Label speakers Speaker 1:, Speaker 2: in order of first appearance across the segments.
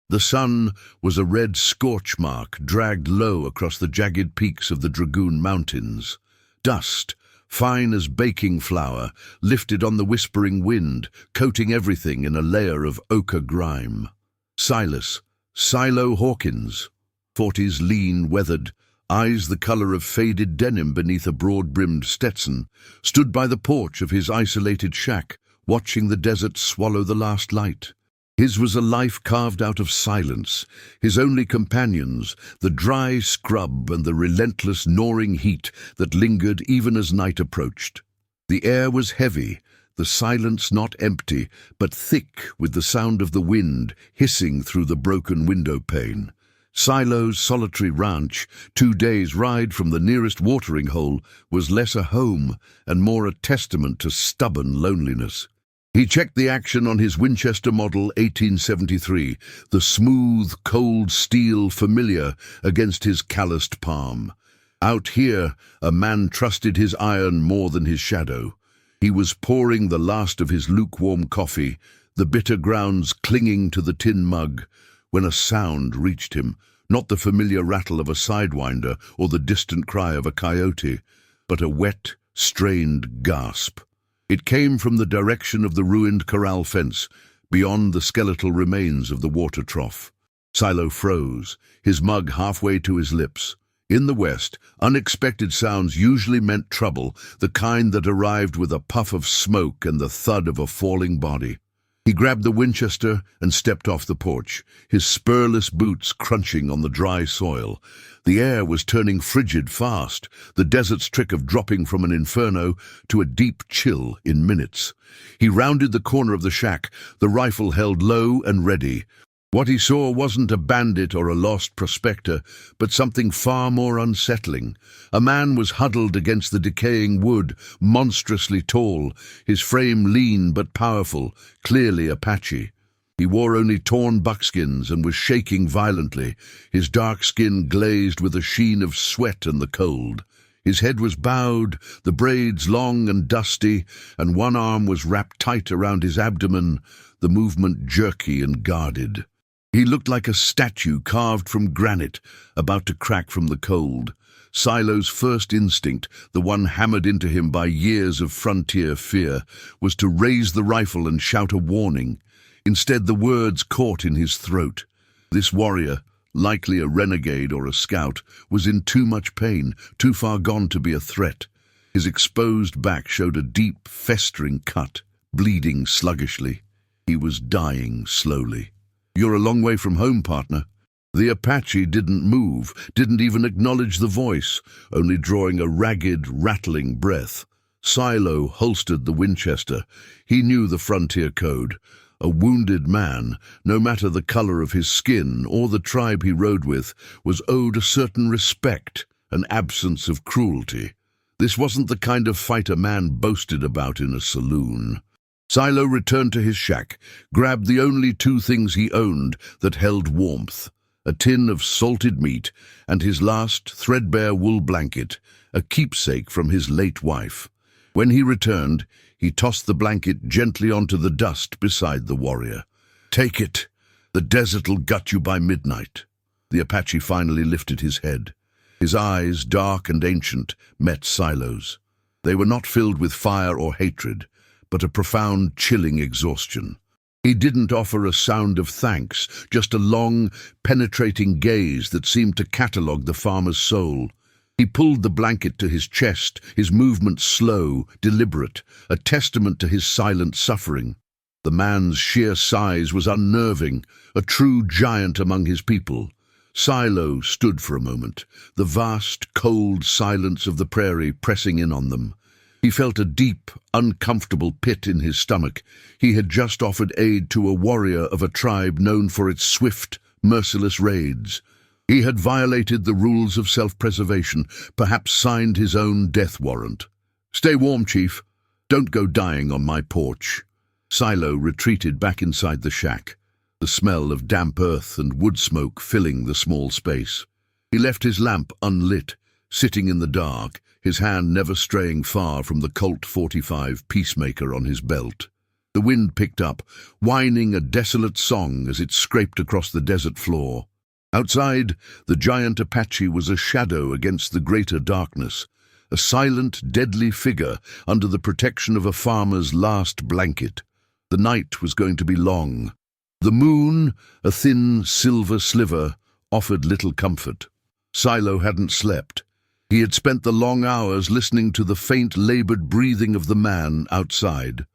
Speaker 1: The sun was a red scorch mark dragged low across the jagged peaks of the Dragoon Mountains. Dust, fine as baking flour, lifted on the whispering wind, coating everything in a layer of ochre grime. Silas, Silo Hawkins, 40s lean, weathered, eyes the color of faded denim beneath a broad-brimmed Stetson, stood by the porch of his isolated shack, watching the desert swallow the last light. His was a life carved out of silence, his only companions, the dry scrub and the relentless gnawing heat that lingered even as night approached. The air was heavy, the silence not empty, but thick with the sound of the wind hissing through the broken window pane. Silo's solitary ranch, 2 days' ride from the nearest watering hole, was less a home and more a testament to stubborn loneliness. He checked the action on his Winchester Model 1873, the smooth, cold steel familiar against his calloused palm. Out here, a man trusted his iron more than his shadow. He was pouring the last of his lukewarm coffee, the bitter grounds clinging to the tin mug, when a sound reached him, not the familiar rattle of a sidewinder or the distant cry of a coyote, but a wet, strained gasp. It came from the direction of the ruined corral fence, beyond the skeletal remains of the water trough. Silo froze, his mug halfway to his lips. In the West, unexpected sounds usually meant trouble, the kind that arrived with a puff of smoke and the thud of a falling body. He grabbed the Winchester and stepped off the porch, his spurless boots crunching on the dry soil. The air was turning frigid fast, the desert's trick of dropping from an inferno to a deep chill in minutes. He rounded the corner of the shack, the rifle held low and ready. What he saw wasn't a bandit or a lost prospector, but something far more unsettling. A man was huddled against the decaying wood, monstrously tall, his frame lean but powerful, clearly Apache. He wore only torn buckskins and was shaking violently, his dark skin glazed with a sheen of sweat and the cold. His head was bowed, the braids long and dusty, and one arm was wrapped tight around his abdomen, the movement jerky and guarded. He looked like a statue carved from granite, about to crack from the cold. Silo's first instinct, the one hammered into him by years of frontier fear, was to raise the rifle and shout a warning. Instead, the words caught in his throat. This warrior, likely a renegade or a scout, was in too much pain, too far gone to be a threat. His exposed back showed a deep, festering cut, bleeding sluggishly. He was dying slowly. "You're a long way from home, partner." The Apache didn't move, didn't even acknowledge the voice, only drawing a ragged, rattling breath. Silo holstered the Winchester. He knew the frontier code. A wounded man, no matter the color of his skin or the tribe he rode with, was owed a certain respect, an absence of cruelty. This wasn't the kind of fight a man boasted about in a saloon. Silo returned to his shack, grabbed the only 2 things he owned that held warmth, a tin of salted meat and his last threadbare wool blanket, a keepsake from his late wife. When he returned, he tossed the blanket gently onto the dust beside the warrior. "Take it. The desert'll gut you by midnight." The Apache finally lifted his head. His eyes, dark and ancient, met Silo's. They were not filled with fire or hatred, but a profound, chilling exhaustion. He didn't offer a sound of thanks, just a long, penetrating gaze that seemed to catalogue the farmer's soul. He pulled the blanket to his chest, his movements slow, deliberate, a testament to his silent suffering. The man's sheer size was unnerving, a true giant among his people. Silo stood for a moment, the vast, cold silence of the prairie pressing in on them. He felt a deep, uncomfortable pit in his stomach. He had just offered aid to a warrior of a tribe known for its swift, merciless raids. He had violated the rules of self-preservation, perhaps signed his own death warrant. "Stay warm, Chief. Don't go dying on my porch." Silo retreated back inside the shack, the smell of damp earth and wood smoke filling the small space. He left his lamp unlit, sitting in the dark, his hand never straying far from the Colt .45 Peacemaker on his belt. The wind picked up, whining a desolate song as it scraped across the desert floor. Outside, the giant Apache was a shadow against the greater darkness, a silent, deadly figure under the protection of a farmer's last blanket. The night was going to be long. The moon, a thin silver sliver, offered little comfort. Silo hadn't slept. He had spent the long hours listening to the faint, labored breathing of the man outside.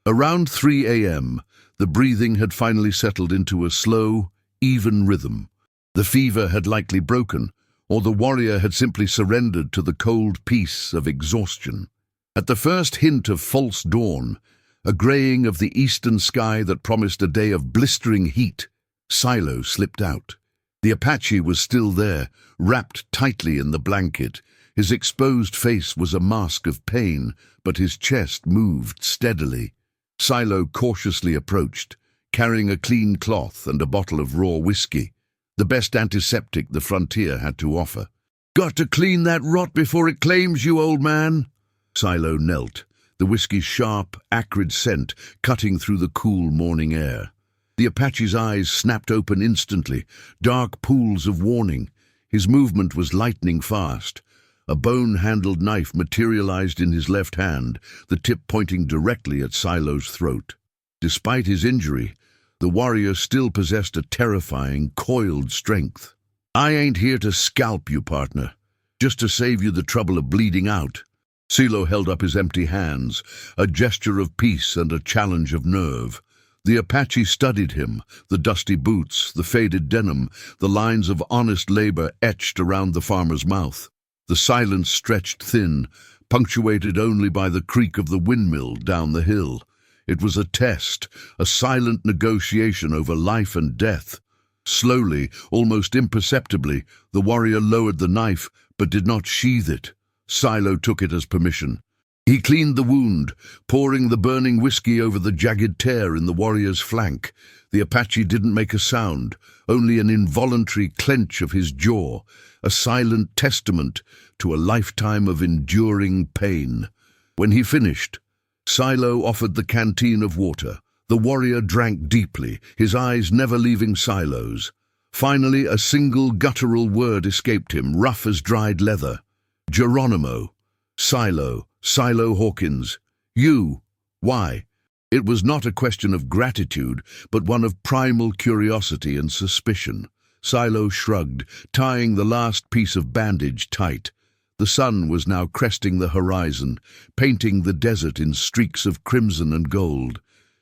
Speaker 1: Around 3 a.m., the breathing had finally settled into a slow, even rhythm. The fever had likely broken, or the warrior had simply surrendered to the cold peace of exhaustion. At the first hint of false dawn, a greying of the eastern sky that promised a day of blistering heat, Silo slipped out. The Apache was still there, wrapped tightly in the blanket. His exposed face was a mask of pain, but his chest moved steadily. Silo cautiously approached, carrying a clean cloth and a bottle of raw whiskey, the best antiseptic the frontier had to offer. "Got to clean that rot before it claims you, old man." Silo knelt, the whiskey's sharp, acrid scent cutting through the cool morning air. The Apache's eyes snapped open instantly, dark pools of warning. His movement was lightning fast. A bone-handled knife materialized in his left hand, the tip pointing directly at Silo's throat. Despite his injury, the warrior still possessed a terrifying, coiled strength. "I ain't here to scalp you, partner, just to save you the trouble of bleeding out." Silo held up his empty hands, a gesture of peace and a challenge of nerve. The Apache studied him, the dusty boots, the faded denim, the lines of honest labor etched around the farmer's mouth. The silence stretched thin, punctuated only by the creak of the windmill down the hill. It was a test, a silent negotiation over life and death. Slowly, almost imperceptibly, the warrior lowered the knife, but did not sheathe it. Silo took it as permission. He cleaned the wound, pouring the burning whiskey over the jagged tear in the warrior's flank. The Apache didn't make a sound, only an involuntary clench of his jaw, a silent testament to a lifetime of enduring pain. When he finished, Silo offered the canteen of water. The warrior drank deeply, his eyes never leaving Silo's. Finally, a single guttural word escaped him, rough as dried leather. "Geronimo." "Silo. Silo Hawkins. You. Why?" It was not a question of gratitude, but one of primal curiosity and suspicion. Silo shrugged, tying the last piece of bandage tight. The sun was now cresting the horizon, painting the desert in streaks of crimson and gold.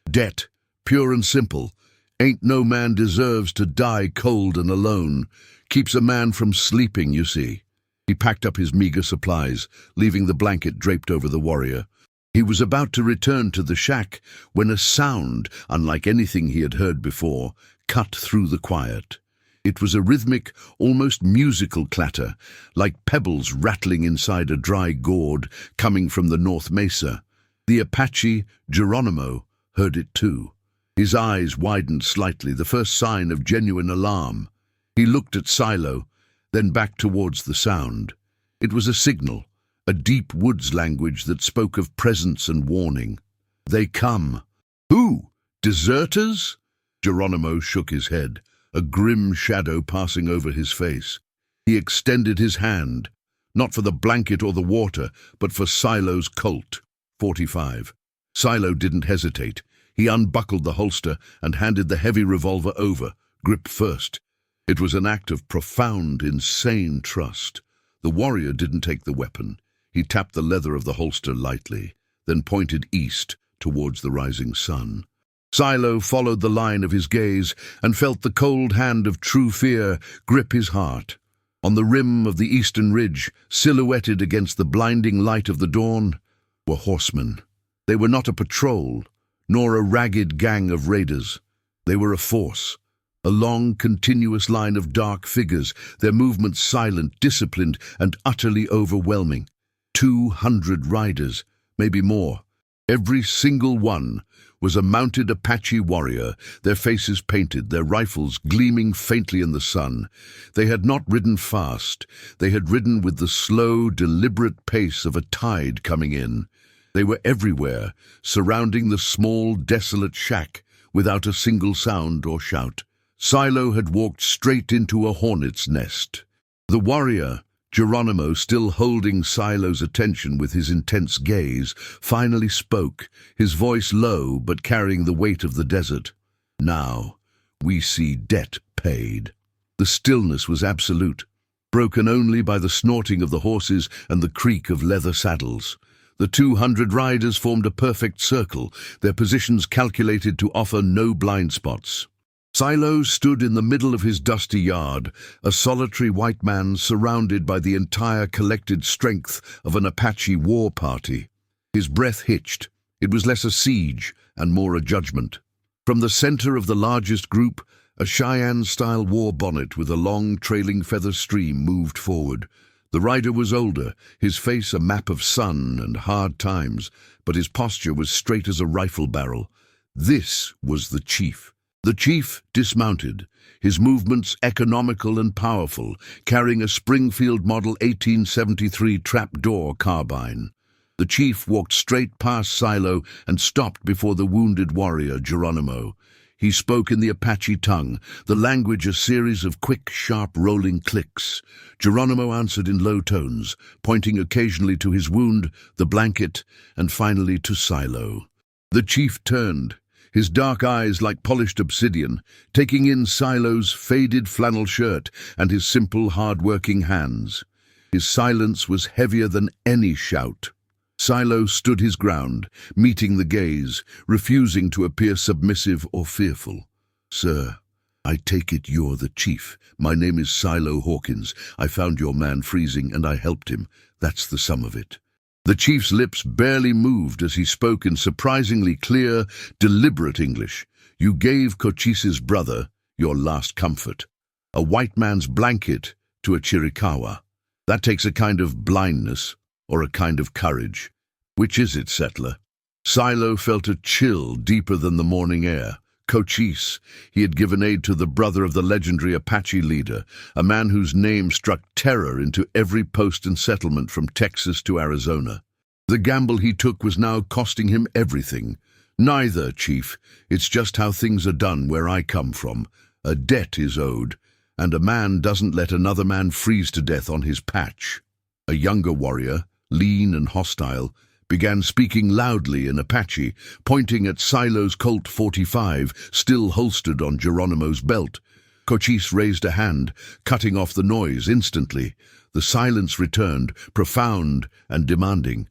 Speaker 1: "Debt, pure and simple. Ain't no man deserves to die cold and alone. Keeps a man from sleeping, you see." He packed up his meager supplies, leaving the blanket draped over the warrior. He was about to return to the shack when a sound, unlike anything he had heard before, cut through the quiet. It was a rhythmic, almost musical clatter, like pebbles rattling inside a dry gourd coming from the North Mesa. The Apache, Geronimo, heard it too. His eyes widened slightly, the first sign of genuine alarm. He looked at Silo, then back towards the sound. It was a signal, a deep woods language that spoke of presence and warning. "They come." "Who? Deserters?" Geronimo shook his head, a grim shadow passing over his face. He extended his hand, not for the blanket or the water, but for Silo's Colt, 45. Silo didn't hesitate. He unbuckled the holster and handed the heavy revolver over, grip first. It was an act of profound, insane trust. The warrior didn't take the weapon. He tapped the leather of the holster lightly, then pointed east towards the rising sun. Silo followed the line of his gaze and felt the cold hand of true fear grip his heart. On the rim of the eastern ridge, silhouetted against the blinding light of the dawn, were horsemen. They were not a patrol, nor a ragged gang of raiders. They were a force, a long, continuous line of dark figures, their movements silent, disciplined, and utterly overwhelming. 200 riders, maybe more. Every single one was a mounted Apache warrior, their faces painted, their rifles gleaming faintly in the sun. They had not ridden fast. They had ridden with the slow, deliberate pace of a tide coming in. They were everywhere, surrounding the small, desolate shack, without a single sound or shout. Silo had walked straight into a hornet's nest. The warrior, Geronimo, still holding Silo's attention with his intense gaze, finally spoke, his voice low but carrying the weight of the desert. "Now, we see debt paid." The stillness was absolute, broken only by the snorting of the horses and the creak of leather saddles. The 200 riders formed a perfect circle, their positions calculated to offer no blind spots. Silo stood in the middle of his dusty yard, a solitary white man surrounded by the entire collected strength of an Apache war party. His breath hitched. It was less a siege and more a judgment. From the center of the largest group, a Cheyenne-style war bonnet with a long, trailing feather stream moved forward. The rider was older, his face a map of sun and hard times, but his posture was straight as a rifle barrel. This was the chief. The chief dismounted, his movements economical and powerful, carrying a Springfield Model 1873 trapdoor carbine. The chief walked straight past Silo and stopped before the wounded warrior, Geronimo. He spoke in the Apache tongue, the language a series of quick, sharp, rolling clicks. Geronimo answered in low tones, pointing occasionally to his wound, the blanket, and finally to Silo. The chief turned, his dark eyes like polished obsidian, taking in Silo's faded flannel shirt and his simple, hard-working hands. His silence was heavier than any shout. Silo stood his ground, meeting the gaze, refusing to appear submissive or fearful. "Sir, I take it you're the chief. My name is Silo Hawkins. I found your man freezing and I helped him. That's the sum of it." The chief's lips barely moved as he spoke in surprisingly clear, deliberate English. "You gave Cochise's brother your last comfort. A white man's blanket to a Chiricahua. That takes a kind of blindness or a kind of courage. Which is it, settler?" Silo felt a chill deeper than the morning air. Cochise. He had given aid to the brother of the legendary Apache leader, a man whose name struck terror into every post and settlement from Texas to Arizona. The gamble he took was now costing him everything. "Neither, Chief. It's just how things are done where I come from. A debt is owed, and a man doesn't let another man freeze to death on his patch." A younger warrior, lean and hostile, began speaking loudly in Apache, pointing at Silo's Colt 45, still holstered on Geronimo's belt. Cochise raised a hand, cutting off the noise instantly. The silence returned, profound and demanding.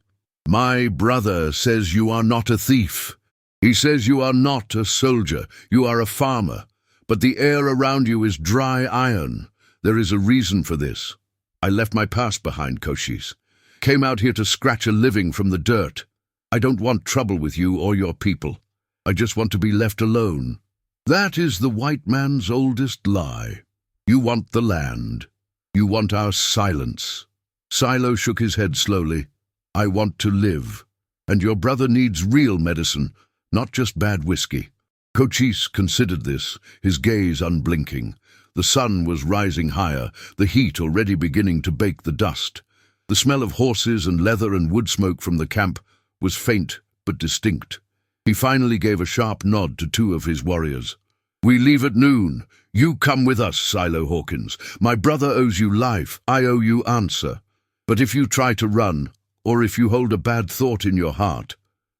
Speaker 1: "My brother says you are not a thief. He says you are not a soldier. You are a farmer. But the air around you is dry iron. There is a reason for this. I left my past behind, Cochise. Came out here to scratch a living from the dirt. I don't want trouble with you or your people. I just want to be left alone. That is the white man's oldest lie. You want the land. You want our silence." Silo shook his head slowly. "I want to live. And your brother needs real medicine, not just bad whiskey." Cochise considered this, his gaze unblinking. The sun was rising higher, the heat already beginning to bake the dust. The smell of horses and leather and wood smoke from the camp was faint but distinct. He finally gave a sharp nod to two of his warriors. "We leave at noon. You come with us, Silo Hawkins. My brother owes you life. I owe you answer. But if you try to run, or if you hold a bad thought in your heart,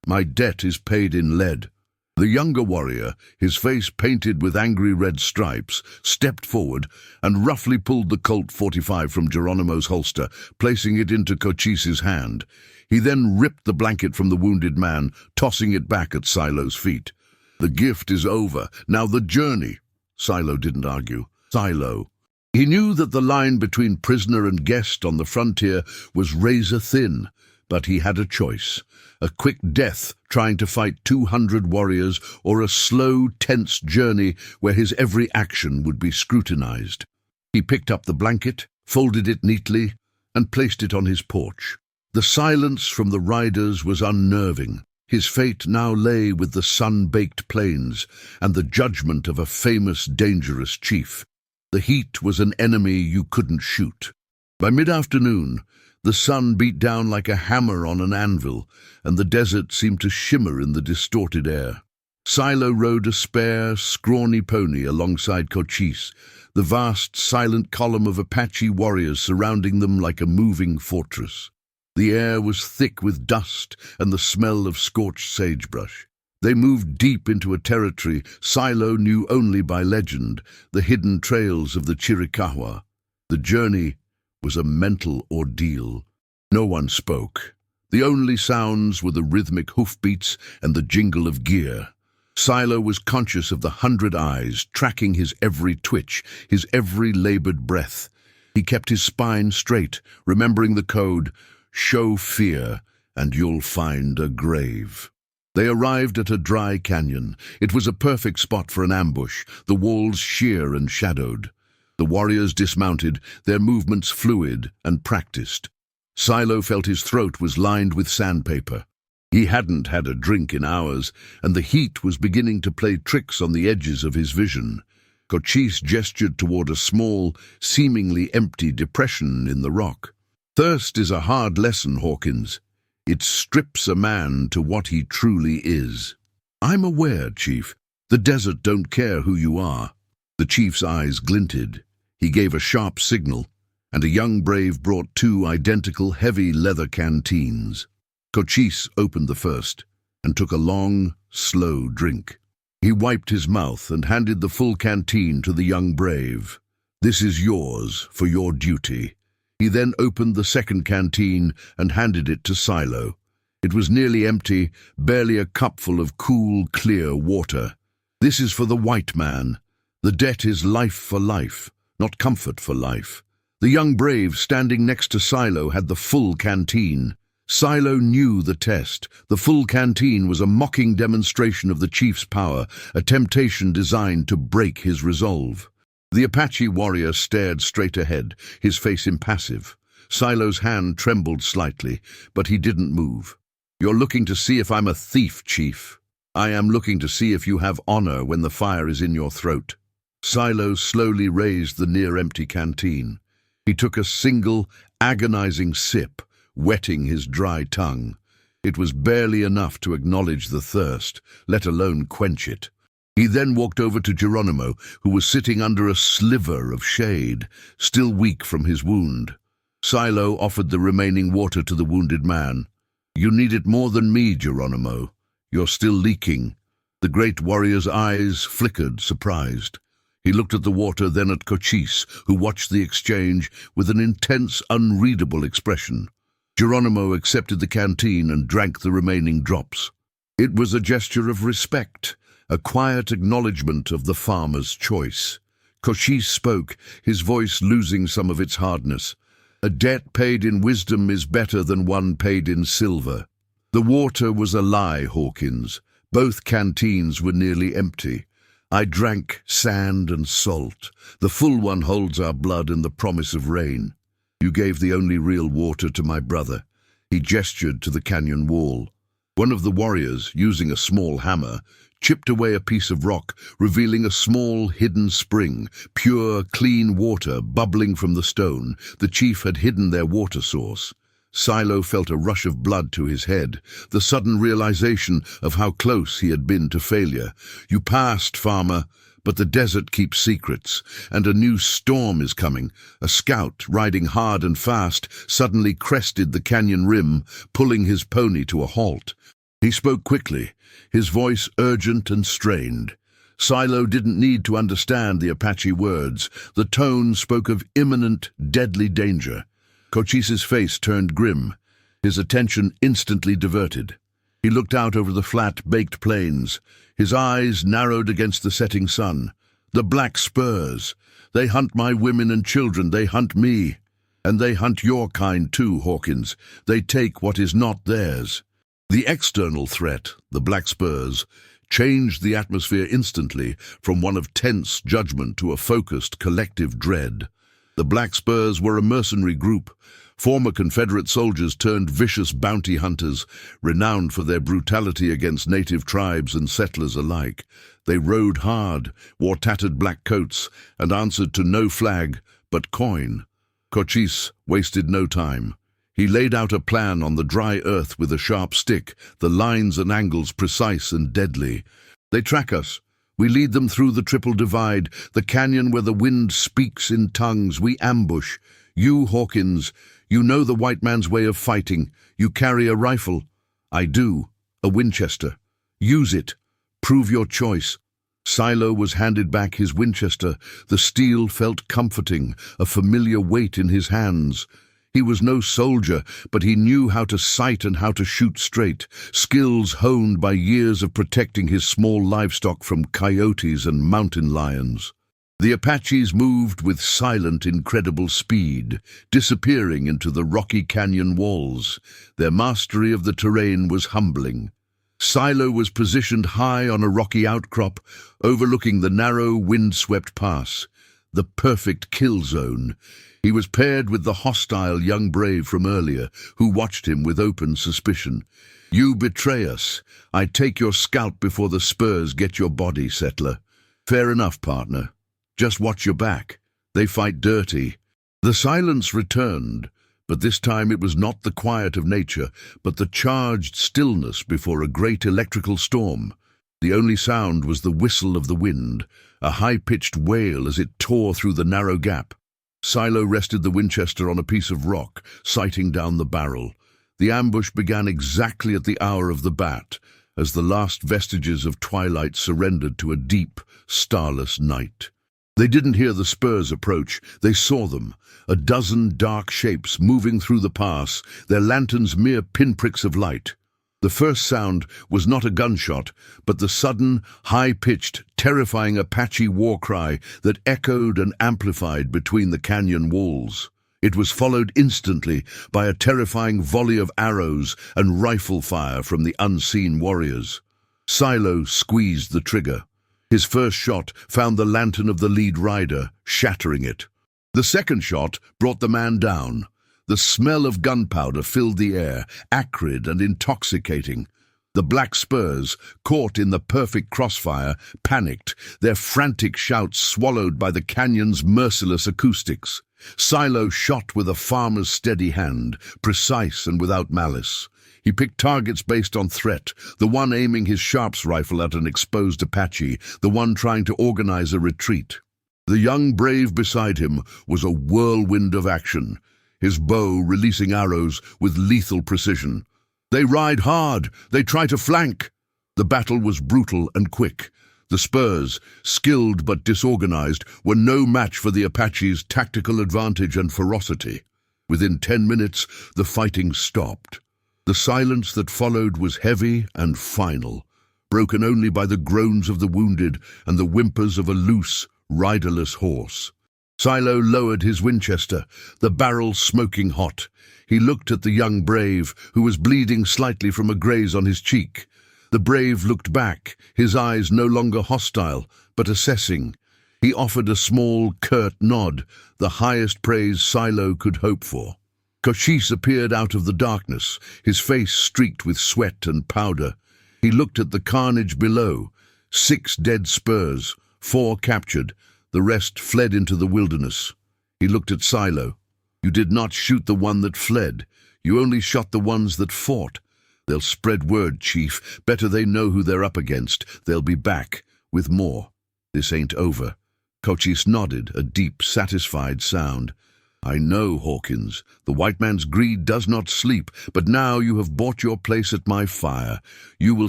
Speaker 1: my debt is paid in lead." The younger warrior, his face painted with angry red stripes, stepped forward and roughly pulled the Colt 45 from Geronimo's holster, placing it into Cochise's hand. He then ripped the blanket from the wounded man, tossing it back at Silo's feet. "The gift is over. Now the journey." Silo didn't argue. Silo. He knew that the line between prisoner and guest on the frontier was razor thin, but he had a choice. A quick death trying to fight 200 warriors, or a slow, tense journey where his every action would be scrutinized. He picked up the blanket, folded it neatly, and placed it on his porch. The silence from the riders was unnerving. His fate now lay with the sun-baked plains and the judgment of a famous, dangerous chief. The heat was an enemy you couldn't shoot. By mid-afternoon, The sun beat down like a hammer on an anvil, and the desert seemed to shimmer in the distorted air. Silo rode a spare, scrawny pony alongside Cochise, the vast, silent column of Apache warriors surrounding them like a moving fortress. The air was thick with dust and the smell of scorched sagebrush. They moved deep into a territory Silo knew only by legend, the hidden trails of the Chiricahua. The journey was a mental ordeal. No one spoke. The only sounds were the rhythmic hoofbeats and the jingle of gear. Silo was conscious of the 100 eyes, tracking his every twitch, his every labored breath. He kept his spine straight, remembering the code, "Show fear, and you'll find a grave." They arrived at a dry canyon. It was a perfect spot for an ambush, the walls sheer and shadowed. The warriors dismounted, their movements fluid and practiced. Silo felt his throat was lined with sandpaper. He hadn't had a drink in hours, and the heat was beginning to play tricks on the edges of his vision. Cochise gestured toward a small, seemingly empty depression in the rock. "Thirst is a hard lesson, Hawkins. It strips a man to what he truly is." "I'm aware, Chief. The desert don't care who you are." The chief's eyes glinted. He gave a sharp signal, and a young brave brought 2 identical heavy leather canteens. Cochise opened the first and took a long, slow drink. He wiped his mouth and handed the full canteen to the young brave. "This is yours for your duty." He then opened the second canteen and handed it to Silo. It was nearly empty, barely a cupful of cool, clear water. "This is for the white man. The debt is life for life, not comfort for life." The young brave standing next to Silo had the full canteen. Silo knew the test. The full canteen was a mocking demonstration of the chief's power, a temptation designed to break his resolve. The Apache warrior stared straight ahead, his face impassive. Silo's hand trembled slightly, but he didn't move. "You're looking to see if I'm a thief, Chief. I am looking to see if you have honor when the fire is in your throat." Silo slowly raised the near-empty canteen. He took a single, agonizing sip, wetting his dry tongue. It was barely enough to acknowledge the thirst, let alone quench it. He then walked over to Geronimo, who was sitting under a sliver of shade, still weak from his wound. Silo offered the remaining water to the wounded man. "You need it more than me, Geronimo. You're still leaking." The great warrior's eyes flickered, surprised. He looked at the water, then at Cochise, who watched the exchange with an intense, unreadable expression. Geronimo accepted the canteen and drank the remaining drops. It was a gesture of respect, a quiet acknowledgement of the farmer's choice. Cochise spoke, his voice losing some of its hardness. "A debt paid in wisdom is better than one paid in silver." The water was a lie, Hawkins. Both canteens were nearly empty. I drank sand and salt. The full one holds our blood and the promise of rain. You gave the only real water to my brother. He gestured to the canyon wall. One of the warriors, using a small hammer, chipped away a piece of rock, revealing a small, hidden spring, pure, clean water bubbling from the stone. The chief had hidden their water source. Silo felt a rush of blood to his head, the sudden realization of how close he had been to failure. "You passed, farmer, but the desert keeps secrets, and a new storm is coming." A scout, riding hard and fast, suddenly crested the canyon rim, pulling his pony to a halt. He spoke quickly, his voice urgent and strained. Silo didn't need to understand the Apache words. The tone spoke of imminent, deadly danger. Cochise's face turned grim, his attention instantly diverted. He looked out over the flat, baked plains. His eyes narrowed against the setting sun. "The black spurs. They hunt my women and children. They hunt me. And they hunt your kind too, Hawkins. They take what is not theirs." The external threat, the black spurs, changed the atmosphere instantly from one of tense judgment to a focused, collective dread. The Black Spurs were a mercenary group, former Confederate soldiers turned vicious bounty hunters, renowned for their brutality against native tribes and settlers alike. They rode hard, wore tattered black coats, and answered to no flag but coin. Cochise wasted no time. He laid out a plan on the dry earth with a sharp stick, the lines and angles precise and deadly. They track us. We lead them through the triple divide, the canyon where the wind speaks in tongues. We ambush. You, Hawkins, you know the white man's way of fighting. You carry a rifle. I do. A Winchester. Use it. Prove your choice. Silo was handed back his Winchester. The steel felt comforting, a familiar weight in his hands. He was no soldier, but he knew how to sight and how to shoot straight, skills honed by years of protecting his small livestock from coyotes and mountain lions. The Apaches moved with silent, incredible speed, disappearing into the rocky canyon walls. Their mastery of the terrain was humbling. Silo was positioned high on a rocky outcrop, overlooking the narrow, wind-swept pass, the perfect kill zone. He was paired with the hostile young brave from earlier, who watched him with open suspicion. You betray us. I take your scalp before the spurs get your body, settler. Fair enough, partner. Just watch your back. They fight dirty. The silence returned, but this time it was not the quiet of nature, but the charged stillness before a great electrical storm. The only sound was the whistle of the wind, a high-pitched wail as it tore through the narrow gap. Silo rested the Winchester on a piece of rock, sighting down the barrel. The ambush began exactly at the hour of the bat, as the last vestiges of twilight surrendered to a deep, starless night. They didn't hear the spurs approach. They saw them, a dozen dark shapes moving through the pass, their lanterns mere pinpricks of light. The first sound was not a gunshot, but the sudden, high-pitched, terrifying Apache war cry that echoed and amplified between the canyon walls. It was followed instantly by a terrifying volley of arrows and rifle fire from the unseen warriors. Silo squeezed the trigger. His first shot found the lantern of the lead rider, shattering it. The second shot brought the man down. The smell of gunpowder filled the air, acrid and intoxicating. The black spurs, caught in the perfect crossfire, panicked, their frantic shouts swallowed by the canyon's merciless acoustics. Silo shot with a farmer's steady hand, precise and without malice. He picked targets based on threat, the one aiming his Sharps rifle at an exposed Apache, the one trying to organize a retreat. The young brave beside him was a whirlwind of action, his bow releasing arrows with lethal precision. They ride hard, they try to flank. The battle was brutal and quick. The spurs, skilled but disorganized, were no match for the Apache's tactical advantage and ferocity. Within 10 minutes, the fighting stopped. The silence that followed was heavy and final, broken only by the groans of the wounded and the whimpers of a loose, riderless horse. Silo lowered his Winchester, the barrel smoking hot. He looked at the young brave, who was bleeding slightly from a graze on his cheek. The brave looked back, his eyes no longer hostile, but assessing. He offered a small, curt nod, the highest praise Silo could hope for. Cochise appeared out of the darkness, his face streaked with sweat and powder. He looked at the carnage below. 6 dead spurs, 4 captured. The rest fled into the wilderness. He looked at Silo. You did not shoot the one that fled. You only shot the ones that fought. They'll spread word, Chief. Better they know who they're up against. They'll be back, with more. This ain't over. Cochise nodded, a deep, satisfied sound. I know, Hawkins. The white man's greed does not sleep, but now you have bought your place at my fire. You will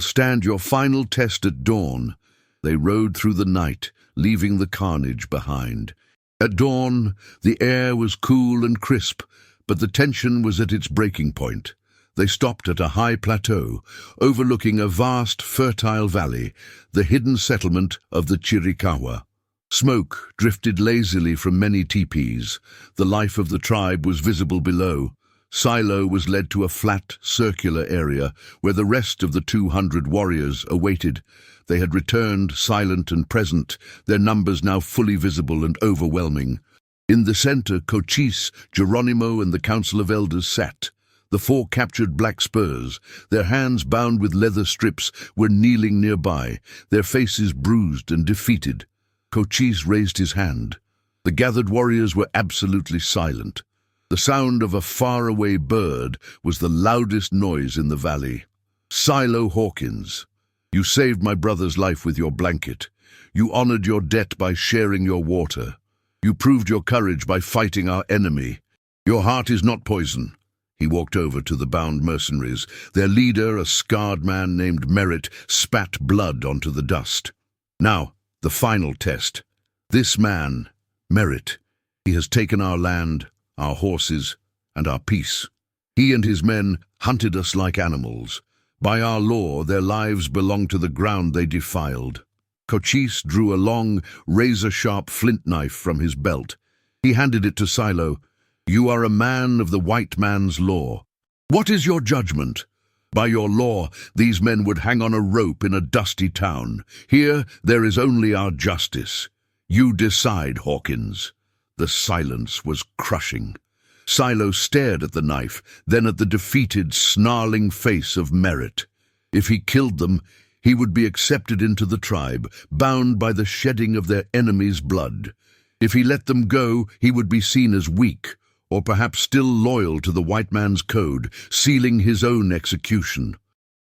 Speaker 1: stand your final test at dawn. They rode through the night, leaving the carnage behind. At dawn, the air was cool and crisp, but the tension was at its breaking point. They stopped at a high plateau, overlooking a vast, fertile valley, the hidden settlement of the Chiricahua. Smoke drifted lazily from many teepees. The life of the tribe was visible below. Silo was led to a flat, circular area where the rest of the 200 warriors awaited. They had returned, silent and present, their numbers now fully visible and overwhelming. In the center, Cochise, Geronimo, and the Council of Elders sat. The 4 captured black spurs, their hands bound with leather strips, were kneeling nearby, their faces bruised and defeated. Cochise raised his hand. The gathered warriors were absolutely silent. The sound of a faraway bird was the loudest noise in the valley. "Silo Hawkins, you saved my brother's life with your blanket. You honored your debt by sharing your water. You proved your courage by fighting our enemy. Your heart is not poison." He walked over to the bound mercenaries. Their leader, a scarred man named Merritt, spat blood onto the dust. "Now, the final test. This man, Merritt, he has taken our land, our horses, and our peace. He and his men hunted us like animals. By our law, their lives belong to the ground they defiled." Cochise drew a long, razor-sharp flint knife from his belt. He handed it to Silo. "You are a man of the white man's law. What is your judgment? By your law, these men would hang on a rope in a dusty town. Here, there is only our justice. You decide, Hawkins." The silence was crushing. Silo stared at the knife, then at the defeated, snarling face of Merritt. If he killed them, he would be accepted into the tribe, bound by the shedding of their enemy's blood. If he let them go, he would be seen as weak, or perhaps still loyal to the white man's code, sealing his own execution.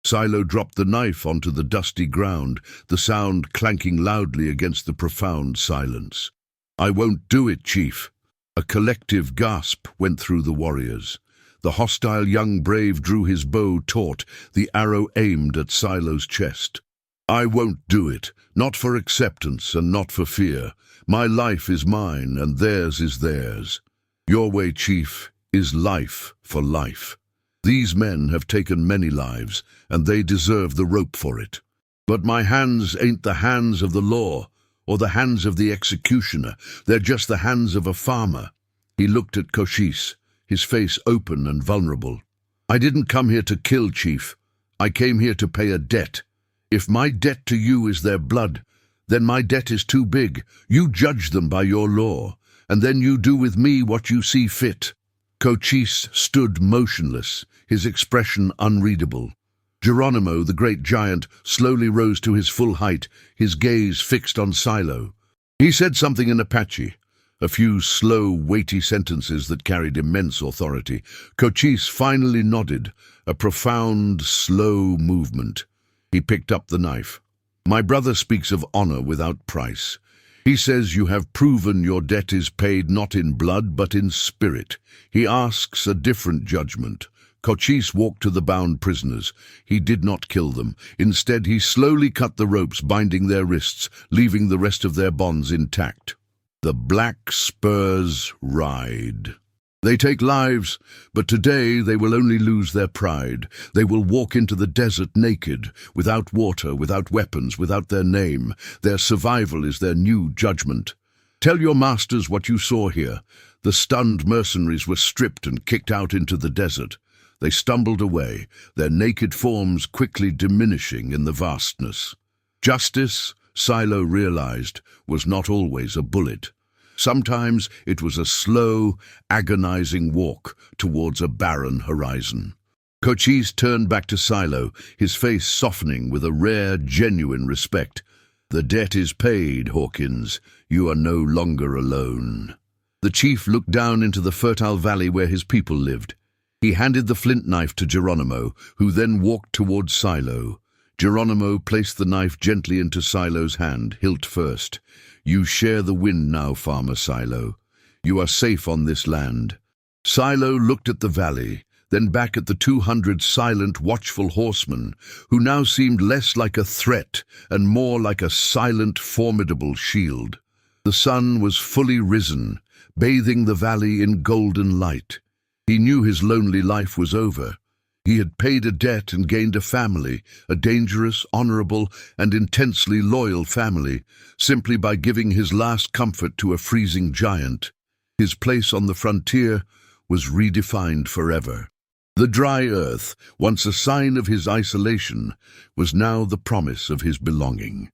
Speaker 1: Silo dropped the knife onto the dusty ground, the sound clanking loudly against the profound silence. "I won't do it, Chief." A collective gasp went through the warriors. The hostile young brave drew his bow taut, the arrow aimed at Silo's chest. "I won't do it, not for acceptance and not for fear. My life is mine and theirs is theirs. Your way, Chief, is life for life. These men have taken many lives, and they deserve the rope for it. But my hands ain't the hands of the law, or the hands of the executioner. They're just the hands of a farmer." He looked at Cochise, his face open and vulnerable. "I didn't come here to kill, Chief. I came here to pay a debt. If my debt to you is their blood, then my debt is too big. You judge them by your law, and then you do with me what you see fit." Cochise stood motionless, his expression unreadable. Geronimo, the great giant, slowly rose to his full height, his gaze fixed on Silo. He said something in Apache, a few slow, weighty sentences that carried immense authority. Cochise finally nodded, a profound, slow movement. He picked up the knife. "My brother speaks of honor without price. He says you have proven your debt is paid not in blood but in spirit. He asks a different judgment." Cochise walked to the bound prisoners. He did not kill them. Instead, he slowly cut the ropes binding their wrists, leaving the rest of their bonds intact. The Black Spurs ride. They take lives, but today they will only lose their pride. They will walk into the desert naked, without water, without weapons, without their name. Their survival is their new judgment. Tell your masters what you saw here. The stunned mercenaries were stripped and kicked out into the desert. They stumbled away, their naked forms quickly diminishing in the vastness. Justice, Silo realized, was not always a bullet. Sometimes it was a slow, agonizing walk towards a barren horizon. Cochise turned back to Silo, his face softening with a rare, genuine respect. "The debt is paid, Hawkins. You are no longer alone." The chief looked down into the fertile valley where his people lived. He handed the flint knife to Geronimo, who then walked towards Silo. Geronimo placed the knife gently into Silo's hand, hilt first. "You share the wind now, Farmer Silo. You are safe on this land." Silo looked at the valley, then back at the 200 silent, watchful horsemen, who now seemed less like a threat and more like a silent, formidable shield. The sun was fully risen, bathing the valley in golden light. He knew his lonely life was over. He had paid a debt and gained a family, a dangerous, honorable, and intensely loyal family, simply by giving his last comfort to a freezing giant. His place on the frontier was redefined forever. The dry earth, once a sign of his isolation, was now the promise of his belonging.